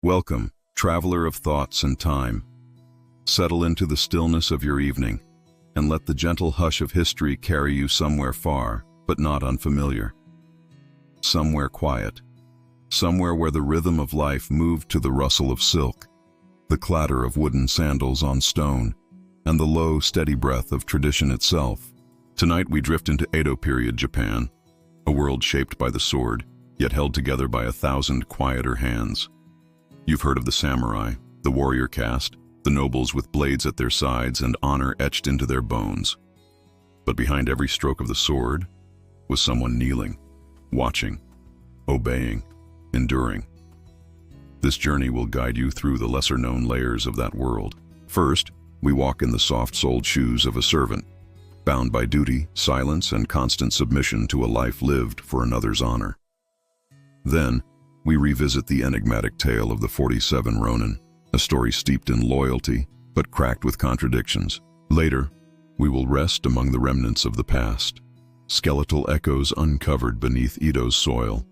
Welcome, traveler of thoughts and time. Settle into the stillness of your evening, and let the gentle hush of history carry you somewhere far, but not unfamiliar. Somewhere quiet. Somewhere where the rhythm of life moved to the rustle of silk, the clatter of wooden sandals on stone, and the low, steady breath of tradition itself. Tonight we drift into Edo period Japan, a world shaped by the sword, yet held together by 1,000 quieter hands. You've heard of the samurai, the warrior caste, the nobles with blades at their sides and honor etched into their bones. But behind every stroke of the sword was someone kneeling, watching, obeying, enduring. This journey will guide you through the lesser-known layers of that world. First, we walk in the soft-soled shoes of a servant, bound by duty, silence, and constant submission to a life lived for another's honor. Then, we revisit the enigmatic tale of the 47 Ronin, a story steeped in loyalty, but cracked with contradictions. Later, we will rest among the remnants of the past, skeletal echoes uncovered beneath Edo's soil.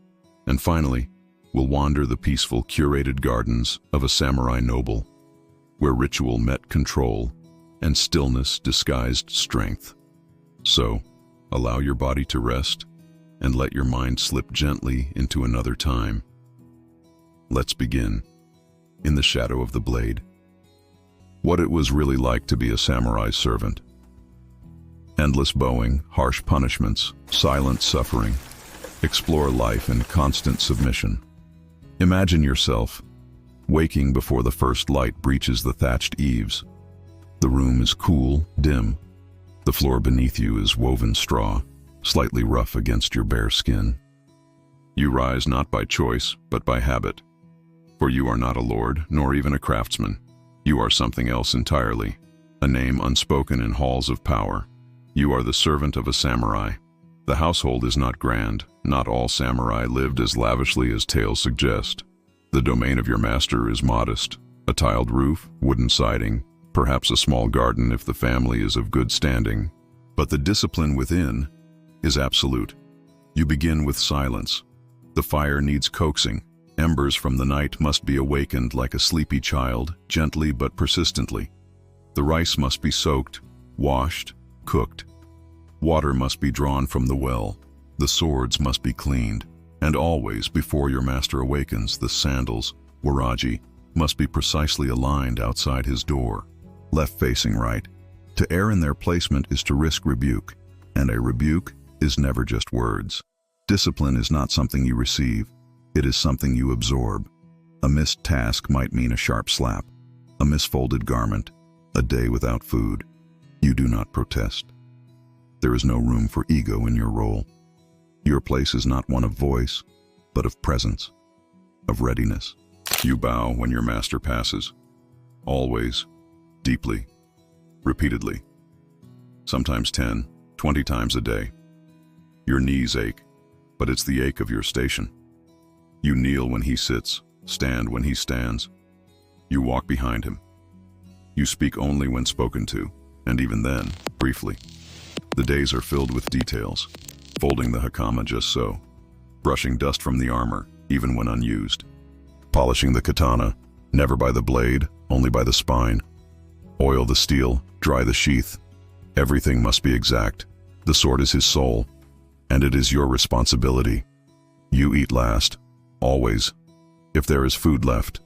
And finally, we'll wander the peaceful, curated gardens of a samurai noble, where ritual met control and stillness disguised strength. So, allow your body to rest and let your mind slip gently into another time. Let's begin. In the shadow of the blade. What it was really like to be a samurai's servant. Endless bowing, harsh punishments, silent suffering. Explore life in constant submission. Imagine yourself waking before the first light breaches the thatched eaves. The room is cool, dim. The floor beneath you is woven straw, slightly rough against your bare skin. You rise not by choice, but by habit. For you are not a lord, nor even a craftsman. You are something else entirely, a name unspoken in halls of power. You are the servant of a samurai. The household is not grand. Not all samurai lived as lavishly as tales suggest. The domain of your master is modest. A tiled roof, wooden siding, perhaps a small garden if the family is of good standing. But the discipline within is absolute. You begin with silence. The fire needs coaxing. Embers from the night must be awakened like a sleepy child, gently but persistently. The rice must be soaked, washed, cooked. Water must be drawn from the well. The swords must be cleaned. And always, before your master awakens, the sandals, waraji, must be precisely aligned outside his door, left facing right. To err in their placement is to risk rebuke, and a rebuke is never just words. Discipline is not something you receive. It is something you absorb. A missed task might mean a sharp slap, a misfolded garment, a day without food. You do not protest. There is no room for ego in your role. Your place is not one of voice, but of presence, of readiness. You bow when your master passes. Always, deeply, repeatedly. Sometimes 10, 20 times a day. Your knees ache, but it's the ache of your station. You kneel when he sits, stand when he stands. You walk behind him. You speak only when spoken to, and even then, briefly. The days are filled with details, folding the hakama just so, brushing dust from the armor, even when unused, polishing the katana, never by the blade, only by the spine. Oil the steel, dry the sheath. Everything must be exact. The sword is his soul, and it is your responsibility. You eat last. Always, if there is food left.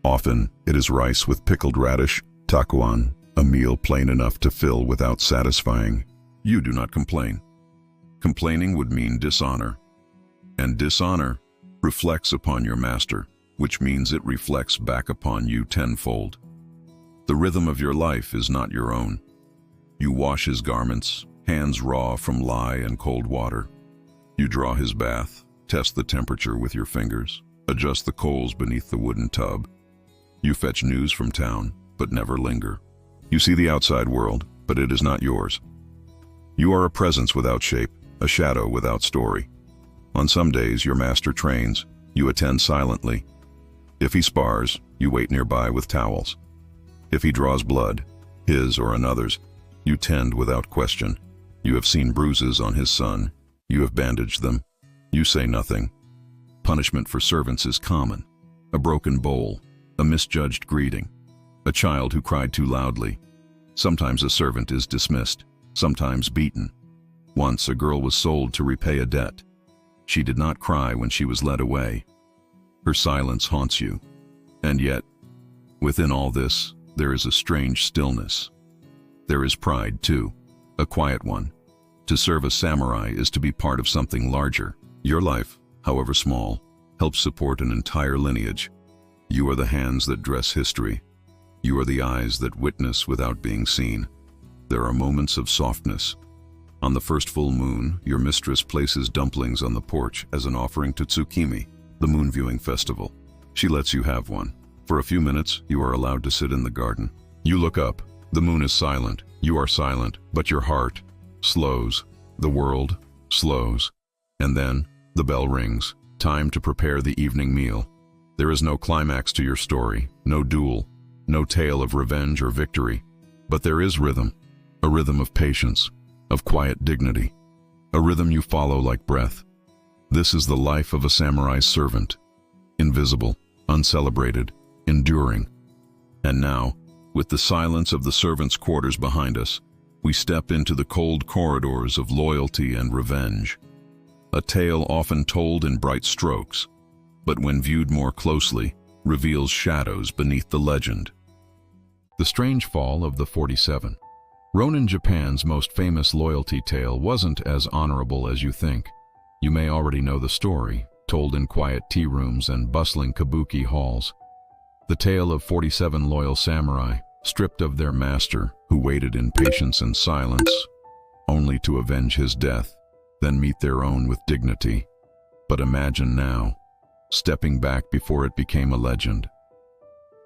Often, it is rice with pickled radish, takuan, a meal plain enough to fill without satisfying. You do not complain. Complaining would mean dishonor. And dishonor reflects upon your master, which means it reflects back upon you tenfold. The rhythm of your life is not your own. You wash his garments, hands raw from lye and cold water. You draw his bath. Test the temperature with your fingers. Adjust the coals beneath the wooden tub. You fetch news from town, but never linger. You see the outside world, but it is not yours. You are a presence without shape, a shadow without story. On some days, your master trains. You attend silently. If he spars, you wait nearby with towels. If he draws blood, his or another's, you tend without question. You have seen bruises on his son. You have bandaged them. You say nothing. Punishment for servants is common. a broken bowl, a misjudged greeting, a child who cried too loudly. Sometimes a servant is dismissed, sometimes beaten. Once a girl was sold to repay a debt. She did not cry when she was led away. Her silence haunts you. And yet, within all this, there is a strange stillness. There is pride, too, a quiet one. To serve a samurai is to be part of something larger. Your life, however small, helps support an entire lineage. You are the hands that dress history. You are the eyes that witness without being seen. There are moments of softness. On the first full moon, your mistress places dumplings on the porch as an offering to Tsukimi, the moon viewing festival. She lets you have one. For a few minutes, you are allowed to sit in the garden. You look up. The moon is silent. You are silent, but your heart slows. The world slows. And then, the bell rings. Time to prepare the evening meal. There is no climax to your story, no duel, no tale of revenge or victory. But there is rhythm, a rhythm of patience, of quiet dignity, a rhythm you follow like breath. This is the life of a samurai's servant, invisible, uncelebrated, enduring. And now, with the silence of the servants' quarters behind us, we step into the cold corridors of loyalty and revenge. A tale often told in bright strokes, but when viewed more closely, reveals shadows beneath the legend. The Strange Fall of the 47. Ronin Japan's most famous loyalty tale wasn't as honorable as you think. You may already know the story, told in quiet tea rooms and bustling kabuki halls. The tale of 47 loyal samurai, stripped of their master, who waited in patience and silence, only to avenge his death, then meet their own with dignity. But imagine now, stepping back before it became a legend.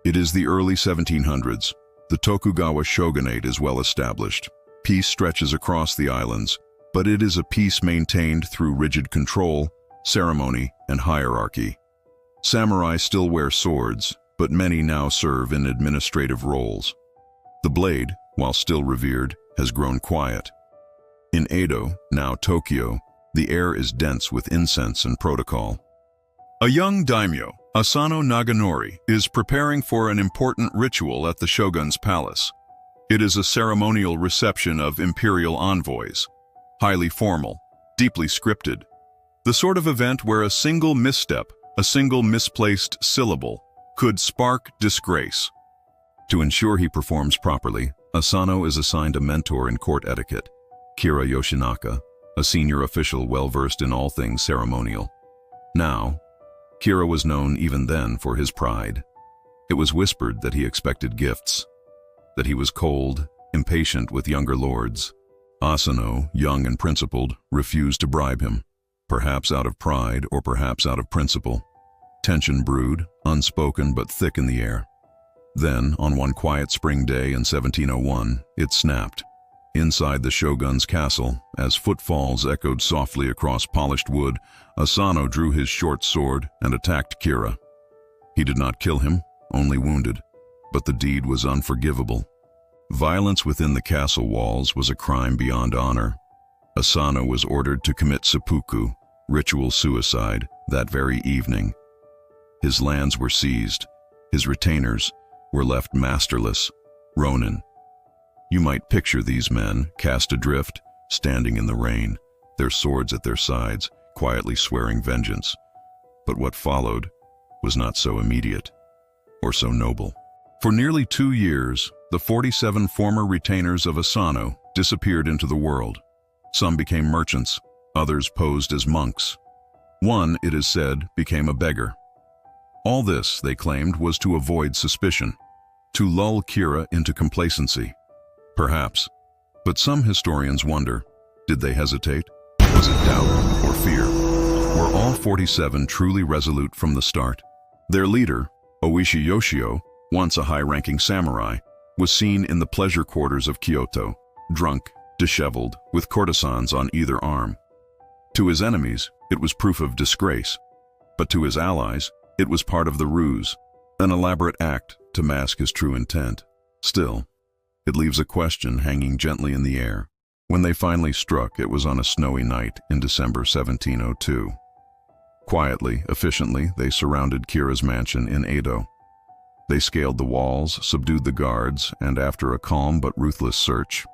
It is the early 1700s. The Tokugawa shogunate is well established. Peace stretches across the islands, but it is a peace maintained through rigid control, ceremony, and hierarchy. Samurai still wear swords, but many now serve in administrative roles. The blade, while still revered, has grown quiet. In Edo, now Tokyo, the air is dense with incense and protocol. A young daimyo, Asano Naganori, is preparing for an important ritual at the shogun's palace. It is a ceremonial reception of imperial envoys, highly formal, deeply scripted. The sort of event where a single misstep, a single misplaced syllable, could spark disgrace. To ensure he performs properly, Asano is assigned a mentor in court etiquette, Kira Yoshinaka, a senior official well-versed in all things ceremonial. Now, Kira was known even then for his pride. It was whispered that he expected gifts, that he was cold, impatient with younger lords. Asano, young and principled, refused to bribe him, perhaps out of pride or perhaps out of principle. Tension brewed, unspoken but thick in the air. Then, on one quiet spring day in 1701, it snapped. Inside the shogun's castle, as footfalls echoed softly across polished wood, Asano drew his short sword and attacked Kira. He did not kill him, only wounded, but the deed was unforgivable. Violence within the castle walls was a crime beyond honor. Asano was ordered to commit seppuku, ritual suicide, that very evening. His lands were seized. His retainers were left masterless, ronin. You might picture these men, cast adrift, standing in the rain, their swords at their sides, quietly swearing vengeance. But what followed was not so immediate, or so noble. For nearly 2 years, the 47 former retainers of Asano disappeared into the world. Some became merchants, others posed as monks. One, it is said, became a beggar. All this, they claimed, was to avoid suspicion, to lull Kira into complacency. Perhaps, but some historians wonder, did they hesitate? Was it doubt or fear? Were all 47 truly resolute from the start? Their leader, Oishi Yoshio, once a high-ranking samurai, was seen in the pleasure quarters of Kyoto, drunk, disheveled, with courtesans on either arm. To his enemies, it was proof of disgrace, but to his allies, it was part of the ruse, an elaborate act to mask his true intent. Still, it leaves a question hanging gently in the air. When they finally struck, it was on a snowy night in December 1702. Quietly, efficiently, they surrounded Kira's mansion in Edo. They scaled the walls, subdued the guards, and after a calm but ruthless search,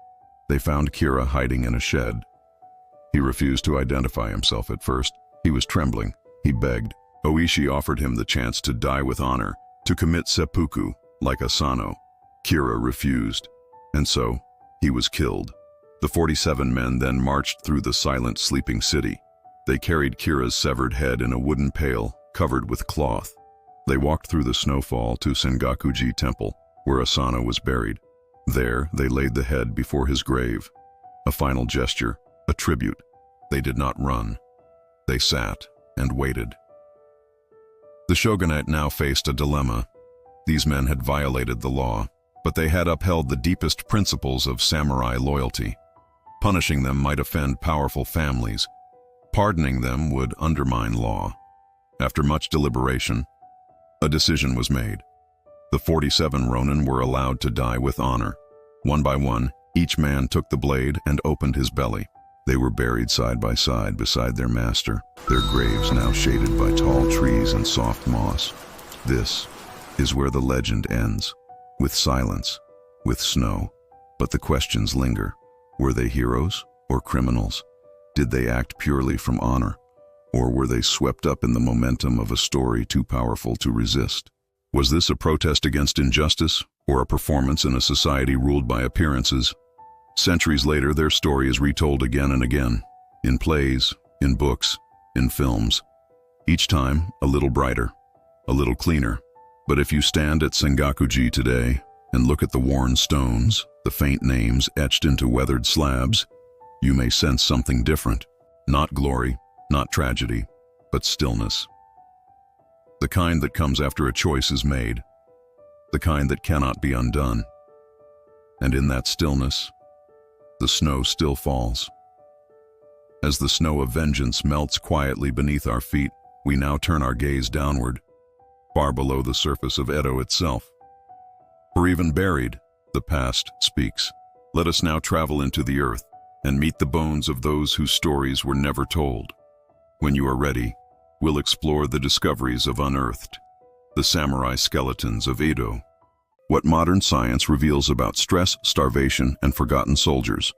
they found Kira hiding in a shed. He refused to identify himself at first. He was trembling. He begged. Oishi offered him the chance to die with honor, to commit seppuku, like Asano. Kira refused, and so he was killed. The 47 men then marched through the silent, sleeping city. They carried Kira's severed head in a wooden pail, covered with cloth. They walked through the snowfall to Sengakuji Temple, where Asano was buried. There, they laid the head before his grave. A final gesture, a tribute. They did not run. They sat and waited. The shogunate now faced a dilemma. These men had violated the law, but they had upheld the deepest principles of samurai loyalty. Punishing them might offend powerful families. Pardoning them would undermine law. After much deliberation, a decision was made. The 47 ronin were allowed to die with honor. One by one, each man took the blade and opened his belly. They were buried side by side beside their master, their graves now shaded by tall trees and soft moss. This is where the legend ends, with silence, with snow. But the questions linger. Were they heroes or criminals? Did they act purely from honor, or were they swept up in the momentum of a story too powerful to resist? Was this a protest against injustice, or a performance in a society ruled by appearances? Centuries later, their story is retold again and again, in plays, in books, in films. Each time, a little brighter, a little cleaner. But if you stand at Sengakuji today and look at the worn stones, the faint names etched into weathered slabs, you may sense something different. Not glory, not tragedy, but stillness. The kind that comes after a choice is made, the kind that cannot be undone. And in that stillness, the snow still falls. As the snow of vengeance melts quietly beneath our feet, we now turn our gaze downward, far below the surface of Edo itself. For even buried, the past speaks. Let us now travel into the earth and meet the bones of those whose stories were never told. When you are ready, we'll explore the discoveries of unearthed, the samurai skeletons of Edo. What modern science reveals about stress, starvation, and forgotten soldiers.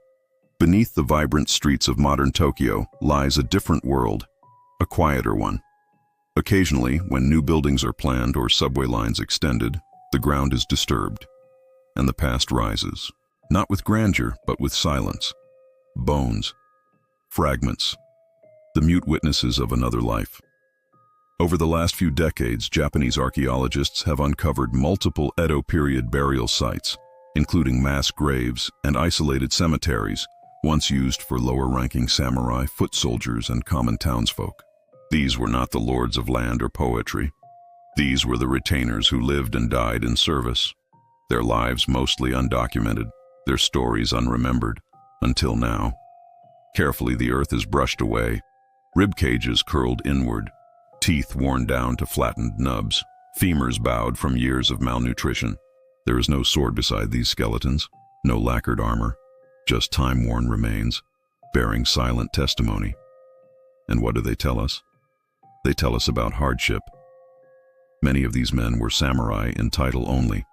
Beneath the vibrant streets of modern Tokyo lies a different world, a quieter one. Occasionally, when new buildings are planned or subway lines extended, the ground is disturbed, and the past rises, not with grandeur, but with silence. Bones, fragments, the mute witnesses of another life. Over the last few decades, Japanese archaeologists have uncovered multiple Edo period burial sites, including mass graves and isolated cemeteries, once used for lower-ranking samurai, foot soldiers, and common townsfolk. These were not the lords of land or poetry. These were the retainers who lived and died in service, their lives mostly undocumented, their stories unremembered, until now. Carefully, the earth is brushed away, rib cages curled inward, teeth worn down to flattened nubs, femurs bowed from years of malnutrition. There is no sword beside these skeletons, no lacquered armor, just time-worn remains, bearing silent testimony. And what do they tell us? They tell us about hardship. Many of these men were samurai in title only.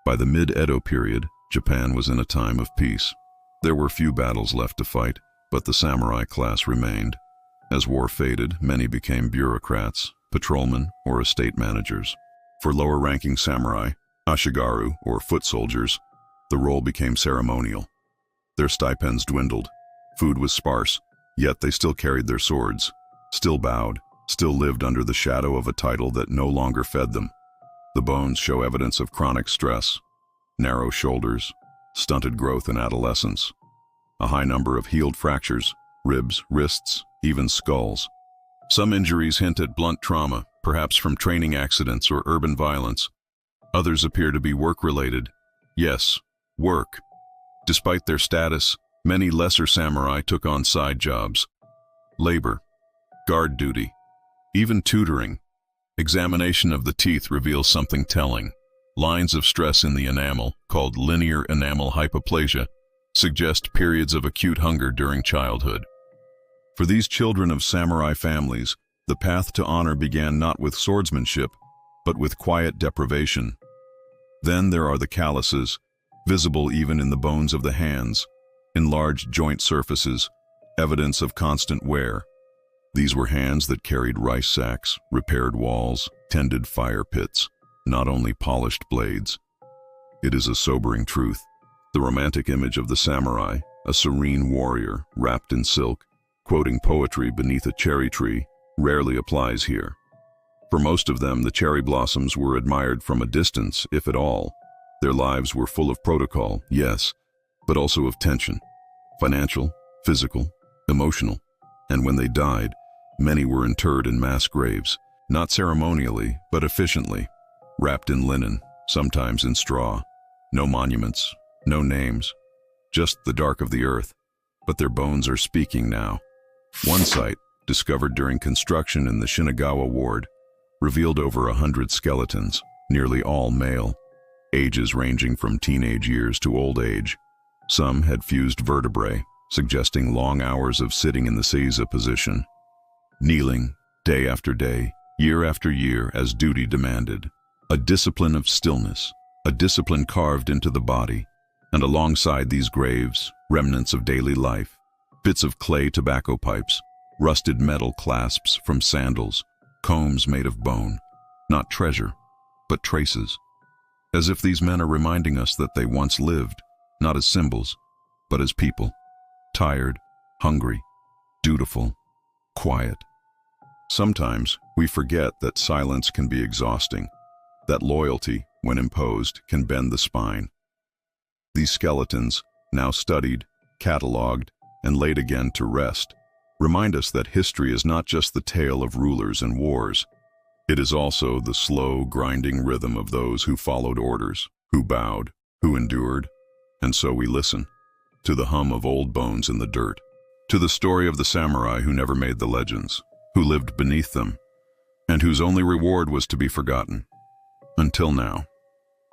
By the mid-Edo period, Japan was in a time of peace. There were few battles left to fight, but the samurai class remained. As war faded, many became bureaucrats, patrolmen, or estate managers. For lower-ranking samurai, ashigaru, or foot soldiers, the role became ceremonial. Their stipends dwindled, food was sparse, yet they still carried their swords, still bowed, still lived under the shadow of a title that no longer fed them. The bones show evidence of chronic stress, narrow shoulders, stunted growth in adolescence, a high number of healed fractures, ribs, wrists, even skulls. Some injuries hint at blunt trauma, perhaps from training accidents or urban violence. Others appear to be work-related. Yes, work. Despite their status, many lesser samurai took on side jobs. Labor, guard duty, even tutoring. Examination of the teeth reveals something telling. Lines of stress in the enamel, called linear enamel hypoplasia, suggest periods of acute hunger during childhood. For these children of samurai families, The path to honor began not with swordsmanship, but with quiet deprivation. Then there are the calluses, visible even in the bones of the hands, enlarged joint surfaces, evidence of constant wear. These were hands that carried rice sacks, repaired walls, tended fire pits, not only polished blades. It is a sobering truth. The romantic image of the samurai, a serene warrior wrapped in silk, quoting poetry beneath a cherry tree, rarely applies here. For most of them, the cherry blossoms were admired from a distance, if at all. Their lives were full of protocol, yes, but also of tension, financial, physical, emotional. And when they died, many were interred in mass graves, not ceremonially, but efficiently, wrapped in linen, sometimes in straw. No monuments, no names, just the dark of the earth. But their bones are speaking now. One site, discovered during construction in the Shinagawa ward, revealed over 100 skeletons, nearly all male, ages ranging from teenage years to old age. Some had fused vertebrae, suggesting long hours of sitting in the seiza position, kneeling day after day, year after year as duty demanded. A discipline of stillness, a discipline carved into the body, and alongside these graves, remnants of daily life, bits of clay tobacco pipes, rusted metal clasps from sandals, combs made of bone, not treasure, but traces. As if these men are reminding us that they once lived, not as symbols, but as people, tired, hungry, dutiful, quiet. Sometimes we forget that silence can be exhausting, that loyalty, when imposed, can bend the spine. These skeletons, now studied, catalogued, and laid again to rest, remind us that history is not just the tale of rulers and wars. It is also the slow, grinding rhythm of those who followed orders, who bowed, who endured. And so we listen, to the hum of old bones in the dirt, to the story of the samurai who never made the legends, who lived beneath them, and whose only reward was to be forgotten. Until now.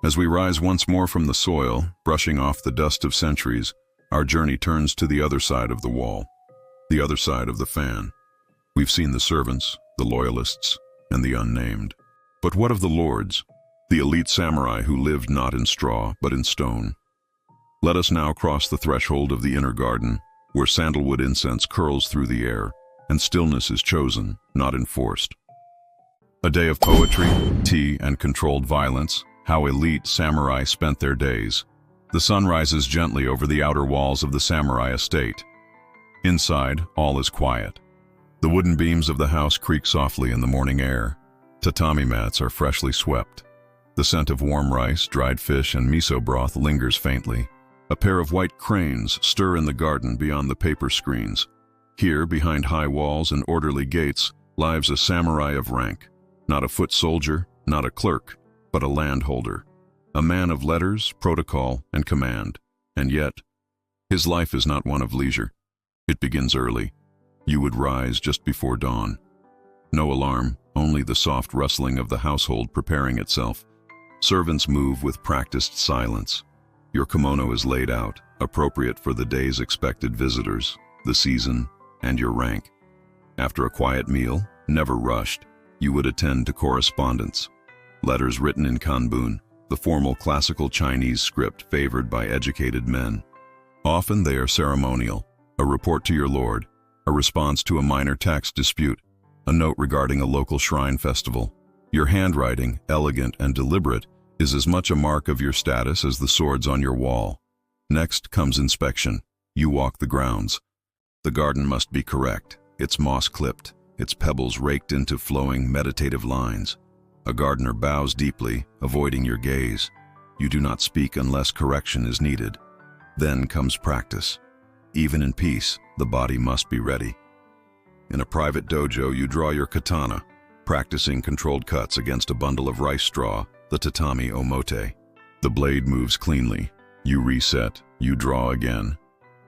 As we rise once more from the soil, brushing off the dust of centuries, our journey turns to the other side of the wall, the other side of the fan. We've seen the servants, the loyalists, and the unnamed. But what of the lords, the elite samurai who lived not in straw, but in stone? Let us now cross the threshold of the inner garden, where sandalwood incense curls through the air, and stillness is chosen, not enforced. A day of poetry, tea, and controlled violence, how elite samurai spent their days. The sun rises gently over the outer walls of the samurai estate. Inside, all is quiet. The wooden beams of the house creak softly in the morning air. Tatami mats are freshly swept. The scent of warm rice, dried fish, and miso broth lingers faintly. A pair of white cranes stir in the garden beyond the paper screens. Here, behind high walls and orderly gates, lives a samurai of rank. Not a foot soldier, not a clerk, but a landholder. A man of letters, protocol, and command. And yet, his life is not one of leisure. It begins early. You would rise just before dawn. No alarm, only the soft rustling of the household preparing itself. Servants move with practiced silence. Your kimono is laid out, appropriate for the day's expected visitors, the season, and your rank. After a quiet meal, never rushed, you would attend to correspondence. Letters written in kanbun, the formal classical Chinese script favored by educated men. Often they are ceremonial, a report to your lord, a response to a minor tax dispute, a note regarding a local shrine festival. Your handwriting, elegant and deliberate, is as much a mark of your status as the swords on your wall. Next comes inspection. You walk the grounds. The garden must be correct, its moss clipped, its pebbles raked into flowing, meditative lines. A gardener bows deeply, avoiding your gaze. You do not speak unless correction is needed. Then comes practice. Even in peace, the body must be ready. In a private dojo, you draw your katana, practicing controlled cuts against a bundle of rice straw, the tatami omote. The blade moves cleanly. You reset, you draw again.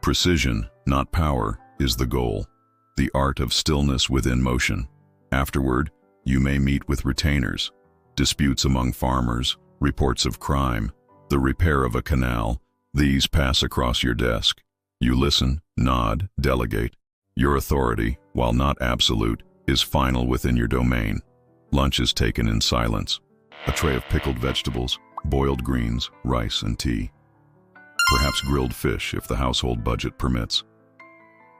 Precision, not power, is the goal. The art of stillness within motion. Afterward, you may meet with retainers, disputes among farmers, reports of crime, the repair of a canal. These pass across your desk. You listen, nod, delegate. Your authority, while not absolute, is final within your domain. Lunch is taken in silence. A tray of pickled vegetables, boiled greens, rice, and tea. Perhaps grilled fish if the household budget permits.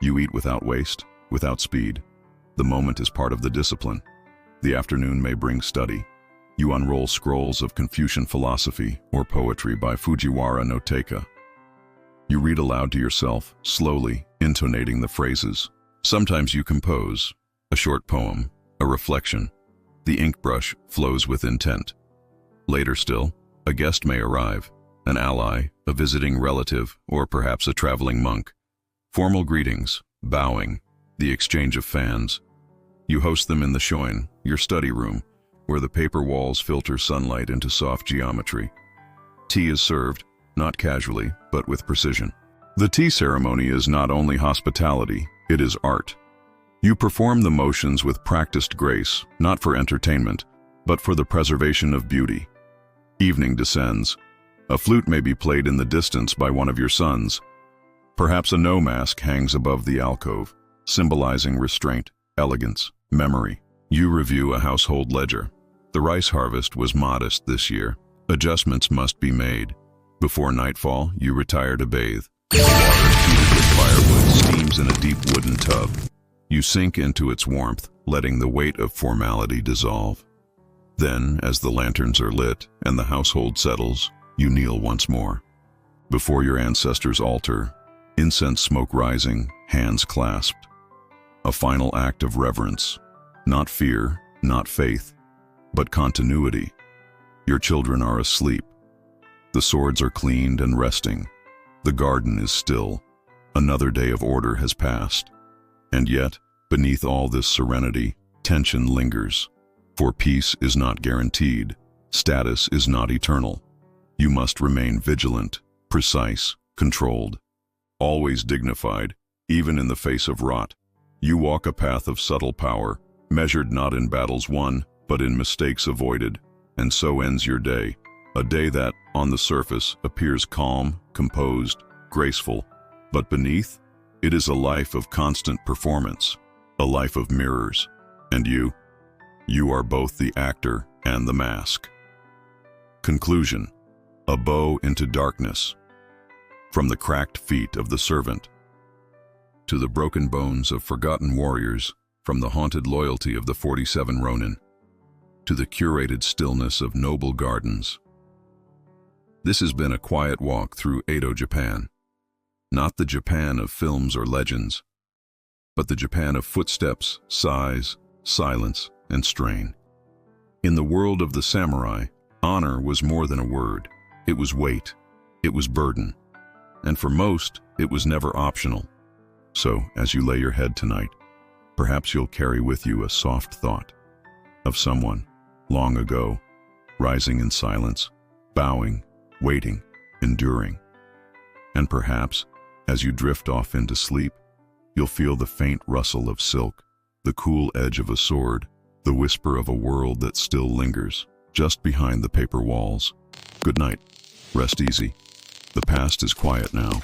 You eat without waste, without speed. The moment is part of the discipline. The afternoon may bring study. You unroll scrolls of Confucian philosophy or poetry by Fujiwara no Teika. You read aloud to yourself, slowly, intonating the phrases. Sometimes you compose, a short poem, a reflection. The ink brush flows with intent. Later still, a guest may arrive, an ally, a visiting relative, or perhaps a traveling monk. Formal greetings, bowing, the exchange of fans. You host them in the shoin, your study room, where the paper walls filter sunlight into soft geometry. Tea is served, not casually, but with precision. The tea ceremony is not only hospitality, it is art. You perform the motions with practiced grace, not for entertainment, but for the preservation of beauty. Evening descends. A flute may be played in the distance by one of your sons. Perhaps a no mask hangs above the alcove, symbolizing restraint, elegance, memory. You review a household ledger. The rice harvest was modest this year. Adjustments must be made. Before nightfall, you retire to bathe. The water, heated with firewood, steams in a deep wooden tub. You sink into its warmth, letting the weight of formality dissolve. Then, as the lanterns are lit and the household settles, you kneel once more. Before your ancestors' altar, incense smoke rising, hands clasped. A final act of reverence. Not fear, not faith, but continuity. Your children are asleep. The swords are cleaned and resting. The garden is still. Another day of order has passed. And yet, beneath all this serenity, tension lingers. For peace is not guaranteed. Status is not eternal. You must remain vigilant, precise, controlled. Always dignified, even in the face of rot. You walk a path of subtle power, measured not in battles won, but in mistakes avoided. And so ends your day. A day that, on the surface, appears calm, composed, graceful. But beneath, it is a life of constant performance, a life of mirrors. And you are both the actor and the mask. Conclusion. A bow into darkness. From the cracked feet of the servant to the broken bones of forgotten warriors, from the haunted loyalty of the 47 Ronin to the curated stillness of noble gardens. This has been a quiet walk through Edo, Japan. Not the Japan of films or legends, but the Japan of footsteps, sighs, silence, and strain. In the world of the samurai, honor was more than a word. It was weight. It was burden. And for most, it was never optional. So, as you lay your head tonight, perhaps you'll carry with you a soft thought of someone, long ago, rising in silence, bowing, waiting, enduring. And perhaps, as you drift off into sleep, you'll feel the faint rustle of silk, the cool edge of a sword, the whisper of a world that still lingers, just behind the paper walls. Good night. Rest easy. The past is quiet now.